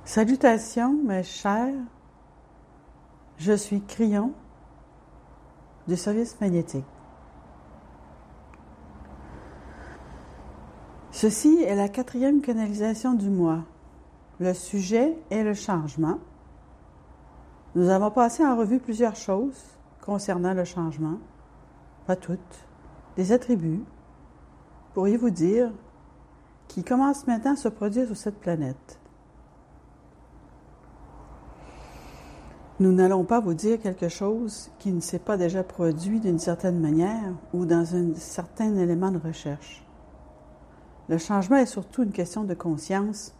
Salutations, mes chers. Je suis Crillon du service magnétique. Ceci est la 4e canalisation du mois. Le sujet est le changement. Nous avons passé en revue plusieurs choses concernant le changement, pas toutes, des attributs, pourriez-vous dire, qui commencent maintenant à se produire sur cette planète. Nous n'allons pas vous dire quelque chose qui ne s'est pas déjà produit d'une certaine manière ou dans un certain élément de recherche. Le changement est surtout une question de conscience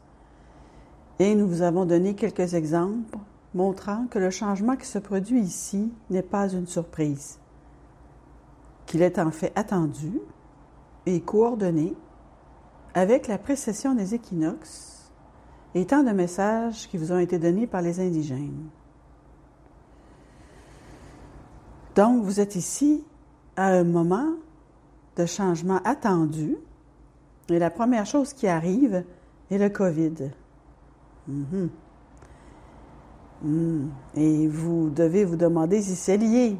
et nous vous avons donné quelques exemples montrant que le changement qui se produit ici n'est pas une surprise, qu'il est en fait attendu et coordonné avec la précession des équinoxes et tant de messages qui vous ont été donnés par les indigènes. Donc, vous êtes ici à un moment de changement attendu et la première chose qui arrive est le COVID. Et vous devez vous demander si c'est lié.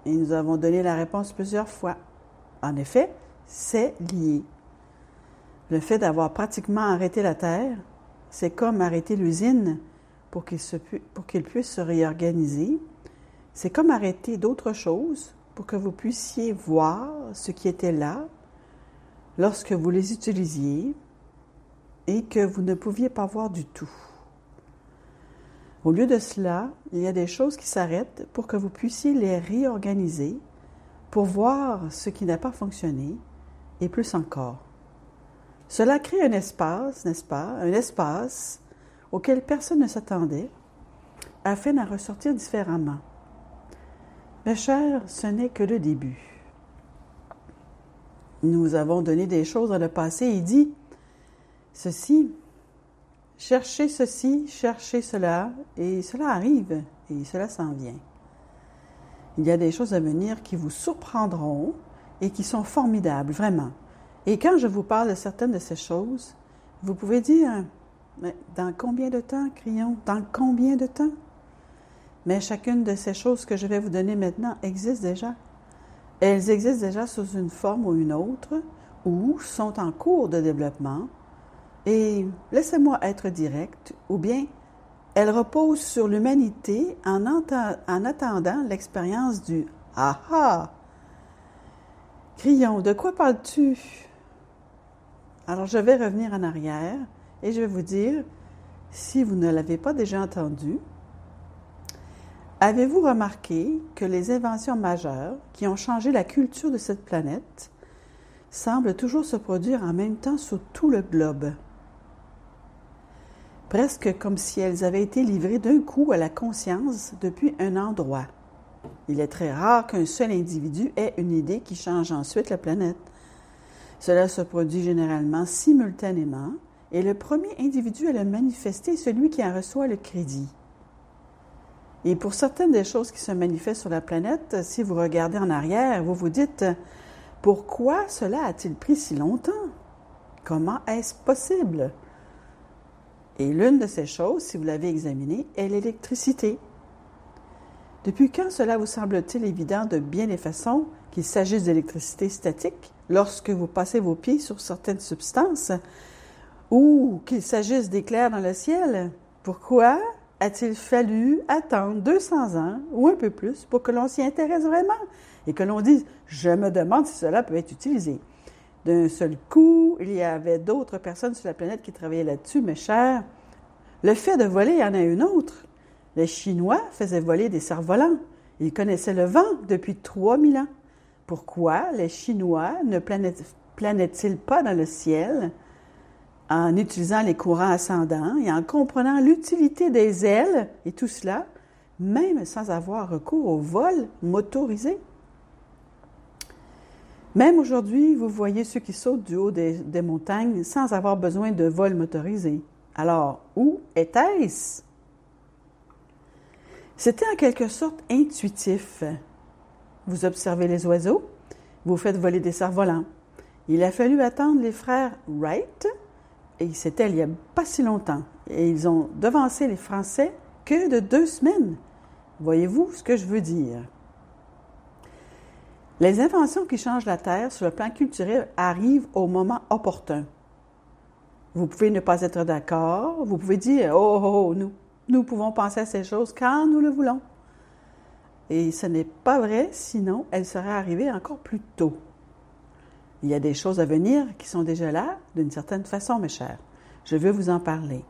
Et nous avons donné la réponse plusieurs fois. En effet, c'est lié. Le fait d'avoir pratiquement arrêté la Terre, c'est comme arrêter l'usine pour qu'il puisse se réorganiser. C'est comme arrêter d'autres choses pour que vous puissiez voir ce qui était là lorsque vous les utilisiez et que vous ne pouviez pas voir du tout. Au lieu de cela, il y a des choses qui s'arrêtent pour que vous puissiez les réorganiser, pour voir ce qui n'a pas fonctionné et plus encore. Cela crée un espace, n'est-ce pas? Un espace auquel personne ne s'attendait afin d'en ressortir différemment. Mes chers, ce n'est que le début. Nous avons donné des choses dans le passé et dit ceci, cherchez ceci, cherchez cela, et cela arrive, et cela s'en vient. Il y a des choses à venir qui vous surprendront et qui sont formidables, vraiment. Et quand je vous parle de certaines de ces choses, vous pouvez dire, mais dans combien de temps, Crillon? Dans combien de temps? Mais chacune de ces choses que je vais vous donner maintenant existe déjà. Elles existent déjà sous une forme ou une autre, ou sont en cours de développement. Et laissez-moi être direct, ou bien elles reposent sur l'humanité en attendant l'expérience du « Ah-ha ». Crillon, de quoi parles-tu? Alors je vais revenir en arrière et je vais vous dire, si vous ne l'avez pas déjà entendu, avez-vous remarqué que les inventions majeures qui ont changé la culture de cette planète semblent toujours se produire en même temps sur tout le globe? Presque comme si elles avaient été livrées d'un coup à la conscience depuis un endroit. Il est très rare qu'un seul individu ait une idée qui change ensuite la planète. Cela se produit généralement simultanément et le premier individu à le manifester est celui qui en reçoit le crédit. Et pour certaines des choses qui se manifestent sur la planète, si vous regardez en arrière, vous vous dites « Pourquoi cela a-t-il pris si longtemps? Comment est-ce possible? » Et l'une de ces choses, si vous l'avez examinée, est l'électricité. Depuis quand cela vous semble-t-il évident de bien des façons qu'il s'agisse d'électricité statique lorsque vous passez vos pieds sur certaines substances ou qu'il s'agisse d'éclairs dans le ciel? Pourquoi a-t-il fallu attendre 200 ans ou un peu plus pour que l'on s'y intéresse vraiment et que l'on dise « Je me demande si cela peut être utilisé ». D'un seul coup, il y avait d'autres personnes sur la planète qui travaillaient là-dessus, mes chers. Le fait de voler, il y en a une autre. Les Chinois faisaient voler des cerfs-volants. Ils connaissaient le vent depuis 3000 ans. Pourquoi les Chinois ne planètent-ils pas dans le ciel en utilisant les courants ascendants et en comprenant l'utilité des ailes et tout cela, même sans avoir recours au vol motorisé? Même aujourd'hui, vous voyez ceux qui sautent du haut des montagnes sans avoir besoin de vol motorisé. Alors, où était-ce? C'était en quelque sorte intuitif. Vous observez les oiseaux, vous faites voler des cerfs-volants. Il a fallu attendre les frères Wright, et c'était il n'y a pas si longtemps, Et ils ont devancé les Français que de 2 semaines. Voyez-vous ce que je veux dire? Les inventions qui changent la Terre sur le plan culturel arrivent au moment opportun. Vous pouvez ne pas être d'accord, vous pouvez dire « Oh, oh, oh, nous pouvons penser à ces choses quand nous le voulons. » Et ce n'est pas vrai, sinon elles seraient arrivées encore plus tôt. Il y a des choses à venir qui sont déjà là, d'une certaine façon, mes chers. Je veux vous en parler.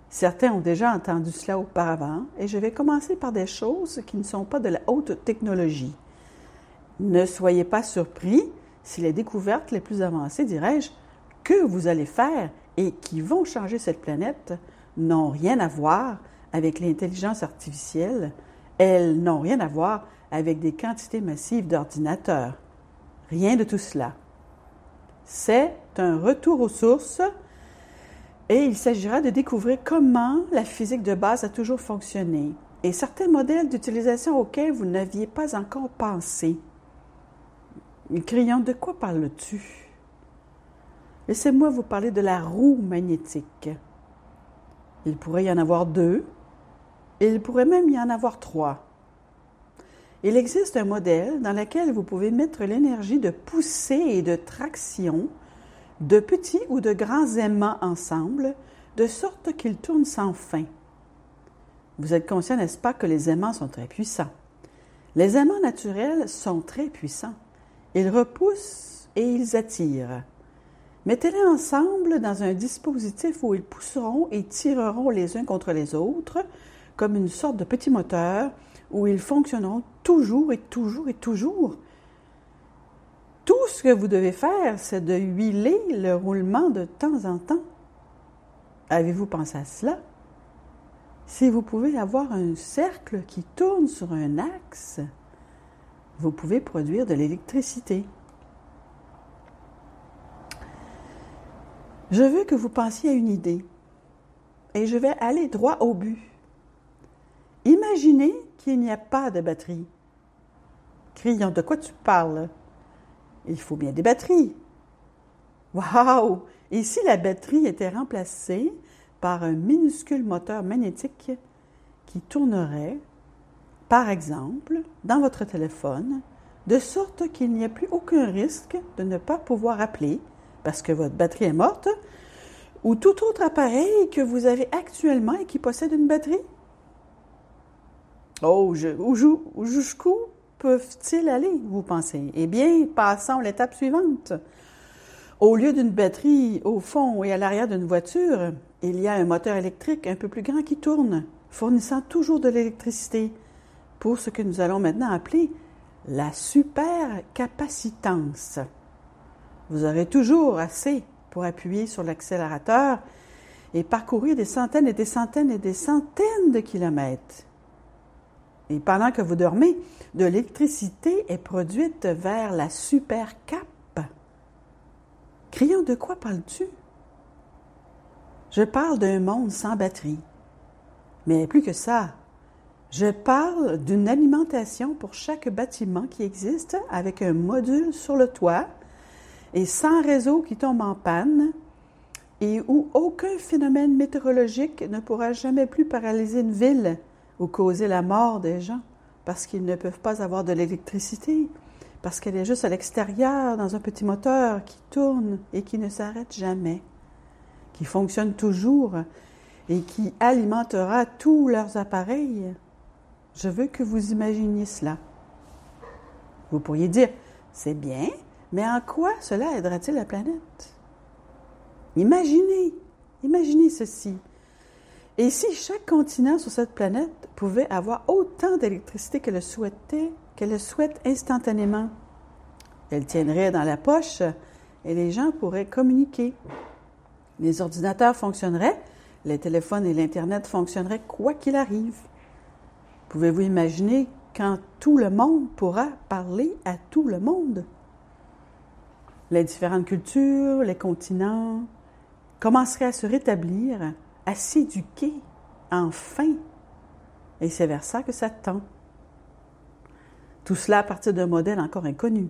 Certains ont déjà entendu cela auparavant, et je vais commencer par des choses qui ne sont pas de la haute technologie. Ne soyez pas surpris si les découvertes les plus avancées, dirais-je, que vous allez faire et qui vont changer cette planète n'ont rien à voir avec l'intelligence artificielle. Elles n'ont rien à voir avec des quantités massives d'ordinateurs. Rien de tout cela. C'est un retour aux sources et il s'agira de découvrir comment la physique de base a toujours fonctionné et certains modèles d'utilisation auxquels vous n'aviez pas encore pensé. Crions, de quoi parles-tu? Laissez-moi vous parler de la roue magnétique. Il pourrait y en avoir 2, et il pourrait même y en avoir 3. Il existe un modèle dans lequel vous pouvez mettre l'énergie de poussée et de traction de petits ou de grands aimants ensemble, de sorte qu'ils tournent sans fin. Vous êtes conscient, n'est-ce pas, que les aimants sont très puissants? Les aimants naturels sont très puissants. Ils repoussent et ils attirent. Mettez-les ensemble dans un dispositif où ils pousseront et tireront les uns contre les autres, comme une sorte de petit moteur, où ils fonctionneront toujours et toujours et toujours. Tout ce que vous devez faire, c'est de huiler le roulement de temps en temps. Avez-vous pensé à cela? Si vous pouvez avoir un cercle qui tourne sur un axe, vous pouvez produire de l'électricité. Je veux que vous pensiez à une idée et je vais aller droit au but. Imaginez qu'il n'y a pas de batterie. Crions, de quoi tu parles? Il faut bien des batteries. Waouh! Et si la batterie était remplacée par un minuscule moteur magnétique qui tournerait, par exemple, dans votre téléphone, de sorte qu'il n'y a plus aucun risque de ne pas pouvoir appeler parce que votre batterie est morte, ou tout autre appareil que vous avez actuellement et qui possède une batterie? Oh, jusqu'où peuvent-ils aller, vous pensez? Eh bien, passons à l'étape suivante. Au lieu d'une batterie au fond et à l'arrière d'une voiture, il y a un moteur électrique un peu plus grand qui tourne, fournissant toujours de l'électricité, pour ce que nous allons maintenant appeler la supercapacitance. Vous aurez toujours assez pour appuyer sur l'accélérateur et parcourir des centaines et des centaines et des centaines de kilomètres. Et pendant que vous dormez, de l'électricité est produite vers la supercap. Crions, de quoi parles-tu? Je parle d'un monde sans batterie. Mais plus que ça, je parle d'une alimentation pour chaque bâtiment qui existe avec un module sur le toit et sans réseau qui tombe en panne et où aucun phénomène météorologique ne pourra jamais plus paralyser une ville ou causer la mort des gens parce qu'ils ne peuvent pas avoir de l'électricité, parce qu'elle est juste à l'extérieur dans un petit moteur qui tourne et qui ne s'arrête jamais, qui fonctionne toujours et qui alimentera tous leurs appareils. Je veux que vous imaginiez cela. Vous pourriez dire, c'est bien, mais en quoi cela aidera-t-il la planète? Imaginez ceci. Et si chaque continent sur cette planète pouvait avoir autant d'électricité qu'elle le souhaite instantanément, elle tiendrait dans la poche et les gens pourraient communiquer. Les ordinateurs fonctionneraient, les téléphones et l'Internet fonctionneraient quoi qu'il arrive. Pouvez-vous imaginer quand tout le monde pourra parler à tout le monde? Les différentes cultures, les continents commenceraient à se rétablir, à s'éduquer, enfin. Et c'est vers ça que ça tend. Tout cela à partir d'un modèle encore inconnu,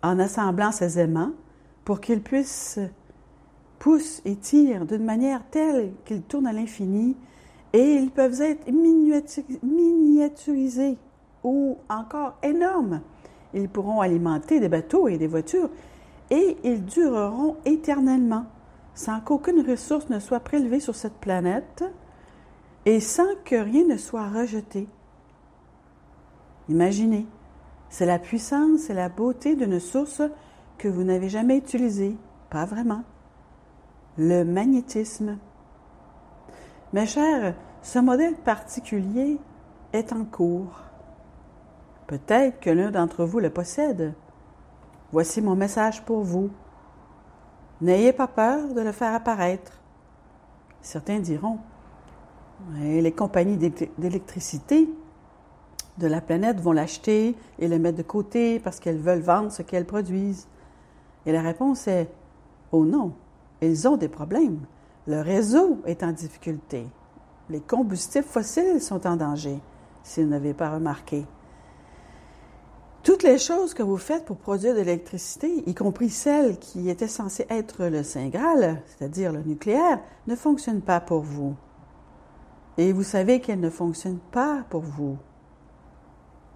en assemblant ces aimants pour qu'ils puissent poussent et tirent d'une manière telle qu'ils tournent à l'infini et ils peuvent être miniaturisés ou encore énormes. Ils pourront alimenter des bateaux et des voitures et ils dureront éternellement sans qu'aucune ressource ne soit prélevée sur cette planète et sans que rien ne soit rejeté. Imaginez, c'est la puissance et la beauté d'une source que vous n'avez jamais utilisée, pas vraiment. Le magnétisme. Mes chers, ce modèle particulier est en cours. Peut-être que l'un d'entre vous le possède. Voici mon message pour vous. N'ayez pas peur de le faire apparaître. Certains diront, les compagnies d'électricité de la planète vont l'acheter et le mettre de côté parce qu'elles veulent vendre ce qu'elles produisent. Et la réponse est, oh non, ils ont des problèmes. Le réseau est en difficulté. Les combustibles fossiles sont en danger, si vous n'avez pas remarqué. Toutes les choses que vous faites pour produire de l'électricité, y compris celles qui étaient censées être le Saint Graal, c'est-à-dire le nucléaire, ne fonctionnent pas pour vous. Et vous savez qu'elles ne fonctionnent pas pour vous.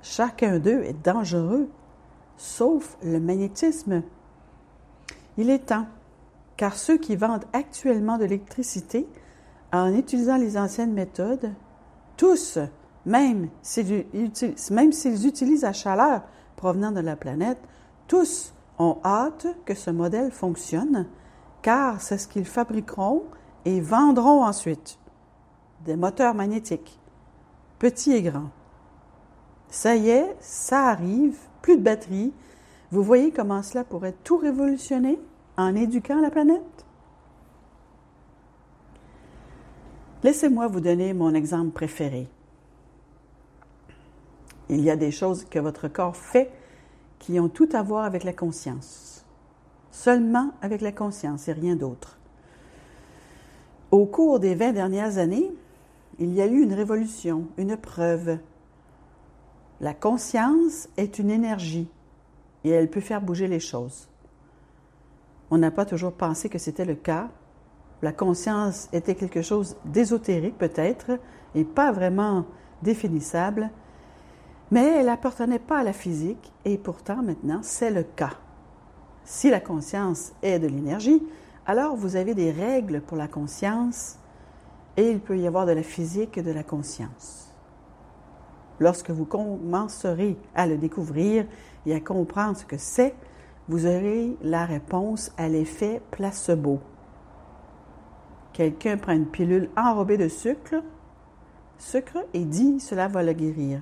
Chacun d'eux est dangereux, sauf le magnétisme. Il est temps, car ceux qui vendent actuellement de l'électricité en utilisant les anciennes méthodes, tous, même s'ils utilisent la chaleur provenant de la planète, tous ont hâte que ce modèle fonctionne, car c'est ce qu'ils fabriqueront et vendront ensuite. Des moteurs magnétiques, petits et grands. Ça y est, ça arrive, plus de batterie. Vous voyez comment cela pourrait tout révolutionner en éduquant la planète? Laissez-moi vous donner mon exemple préféré. Il y a des choses que votre corps fait qui ont tout à voir avec la conscience. Seulement avec la conscience et rien d'autre. Au cours des 20 dernières années, il y a eu une révolution, une preuve. La conscience est une énergie et elle peut faire bouger les choses. On n'a pas toujours pensé que c'était le cas. La conscience était quelque chose d'ésotérique peut-être et pas vraiment définissable, mais elle n'appartenait pas à la physique et pourtant maintenant c'est le cas. Si la conscience est de l'énergie, alors vous avez des règles pour la conscience et il peut y avoir de la physique et de la conscience. Lorsque vous commencerez à le découvrir et à comprendre ce que c'est, vous aurez la réponse à l'effet placebo. Quelqu'un prend une pilule enrobée de sucre et dit « cela va le guérir ».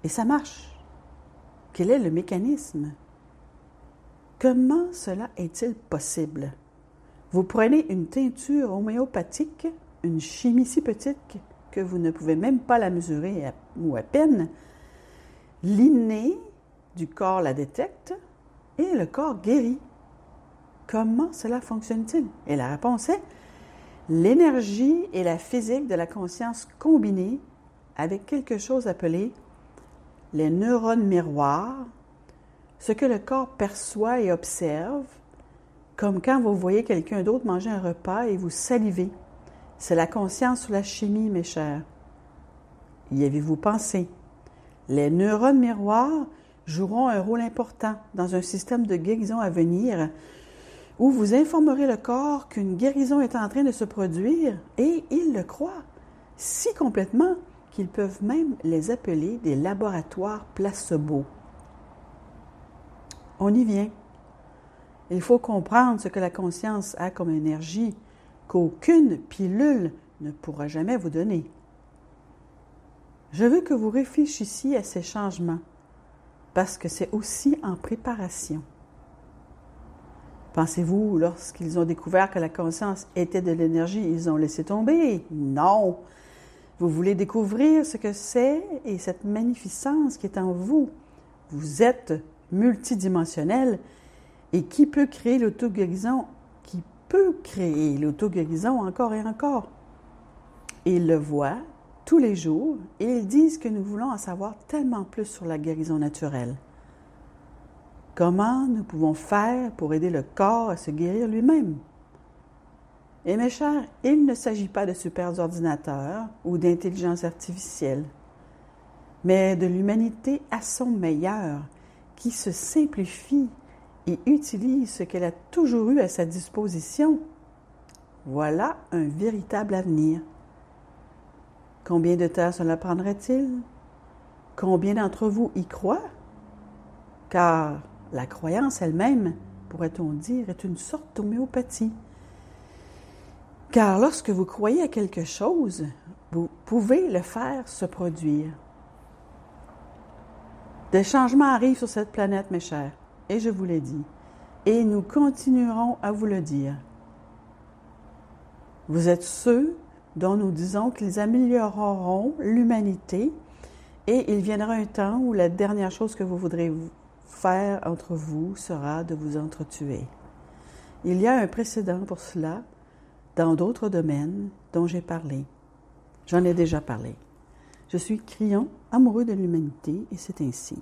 Et ça marche. Quel est le mécanisme? Comment cela est-il possible? Vous prenez une teinture homéopathique, une chimie si petite que vous ne pouvez même pas la mesurer ou à peine. L'inné du corps la détecte et le corps guérit. Comment cela fonctionne-t-il? Et la réponse est l'énergie et la physique de la conscience combinée avec quelque chose appelé les neurones miroirs, ce que le corps perçoit et observe, comme quand vous voyez quelqu'un d'autre manger un repas et vous salivez. C'est la conscience sur la chimie, mes chers. Y avez-vous pensé? Les neurones miroirs joueront un rôle important dans un système de guérison à venir où vous informerez le corps qu'une guérison est en train de se produire et il le croit si complètement qu'ils peuvent même les appeler des laboratoires placebo. On y vient. Il faut comprendre ce que la conscience a comme énergie qu'aucune pilule ne pourra jamais vous donner. Je veux que vous réfléchissiez à ces changements parce que c'est aussi en préparation. Pensez-vous, lorsqu'ils ont découvert que la conscience était de l'énergie, ils ont laissé tomber? Non! Vous voulez découvrir ce que c'est et cette magnificence qui est en vous. Vous êtes multidimensionnel et qui peut créer l'auto-guérison? Qui peut créer l'auto-guérison encore et encore? Ils le voient tous les jours et ils disent que nous voulons en savoir tellement plus sur la guérison naturelle. Comment nous pouvons faire pour aider le corps à se guérir lui-même? Et mes chers, il ne s'agit pas de super ordinateurs ou d'intelligence artificielle, mais de l'humanité à son meilleur, qui se simplifie et utilise ce qu'elle a toujours eu à sa disposition. Voilà un véritable avenir. Combien de temps cela prendrait-il? Combien d'entre vous y croient? Car la croyance elle-même, pourrait-on dire, est une sorte d'homéopathie. Car lorsque vous croyez à quelque chose, vous pouvez le faire se produire. Des changements arrivent sur cette planète, mes chers, et je vous l'ai dit, et nous continuerons à vous le dire. Vous êtes ceux dont nous disons qu'ils amélioreront l'humanité, et il viendra un temps où la dernière chose que vous voudrez faire entre vous sera de vous entretuer. Il y a un précédent pour cela dans d'autres domaines dont j'ai parlé. J'en ai déjà parlé. Je suis Crillon, amoureux de l'humanité, et c'est ainsi.